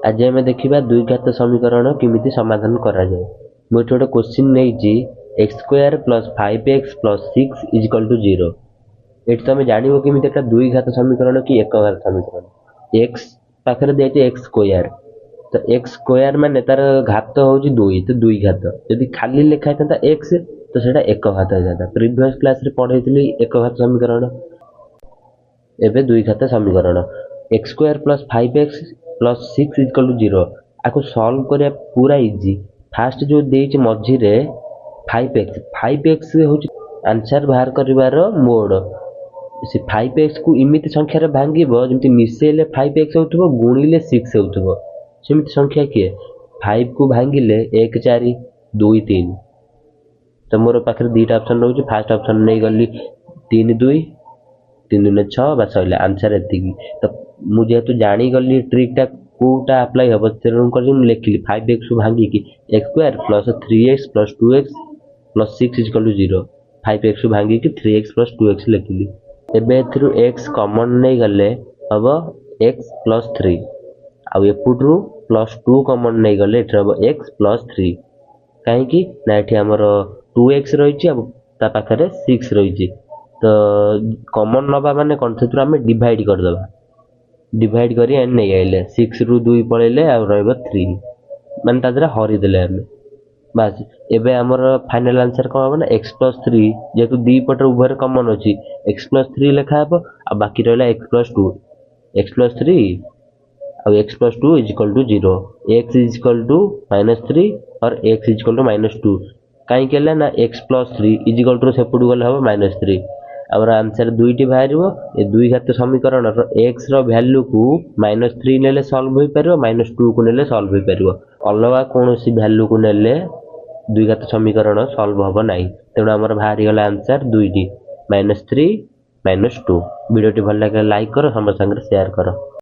आज आम देखा दुई घात समीकरण केमिति समाधान करा जाए। मुझे गोटे क्वेश्चन नहीं x square plus 5x plus 6 equal to 0। ये तुम जान केमी एक दुई घात समीकरण कि एक घात समीकरण। एक्स पाखे दिखाई एक्स स्क्वायर, तो एक्स स्क्वायर मान तार घात हूँ दुई, तो दुई घात जदि खाली लिखा था एक्स तो सेटा एक घात होता। प्रीवियस क्लास रे पढ़ाई एक घात समीकरण, एबे दुई घात समीकरण। X square plus 5x plus 6 equal to 0 आपको सॉल्व करिया पूरा इजी। फास्ट जो देइछ मझी रे 5x हूँ आंसर बाहर करिवार मोड। से 5x को इमिति संख्या रे भांगिबो जेमति मिसेले 5x होतबो गुणिले 6 होतबो। सेमिति संख्या किए 5 को भांगिले 1 4 2 3। तो मोर पाखरे दीटा ऑप्शन रहउछ। फास्ट ऑप्शन नै गली 3 2 3 2 6 बस सइला आंसर एतिकी। तो मु जेहेतु जानी गली ट्रिकटा कोटा अप्लाई हम तेणु कर लिखिली 5x को भांगी कि x square plus 3x plus 2x plus 6 equal to 0। 5x को भांगी कि 3x प्लस 2x लिखिली। एबे एथिरु x कॉमन नहीं गले हम x प्लस 3 आउ एपुटू प्लस 2 कॉमन नहीं गले एथि हम x प्लस 3। कहीं ना ये आमर 2x रही ता पाखरे 6 रही। तो कॉमन नवा माने कौन से आम डिवाइड करदे, डिवाइड करी एन नहीं आइले 6 रु 2 पड़े आउ 3 मान तादरा हरिदेले आम बास। एबे आमर फाइनल आंसर कौन हम ना x प्लस 3 जेहेतु दी पटर उभर कॉमन अच्छी x प्लस 3 लिखा हे आ बाकी रहा x प्लस 2 x प्लस 3 और x plus 2 equal to 0। x equal to -3 और x इजिकल टू -2 कहीं ना x प्लस 3 इजिकल टू सेपटू गले हम -3। आमर आंसर दुईटी बाहर ये दुई घात समीकरण एक्स रैल्यू को -3 ने सल्व हो पार -2 को ने सल्व हो पार। अलग कौन सी भैल्यू को नेले दुई घात समीकरण सल्व हम ना। तेणु आमर बाहर गला आंसर दुईटी -3 -2। वीडियो भल लगे लाइक कर, समस्त शेयर कर।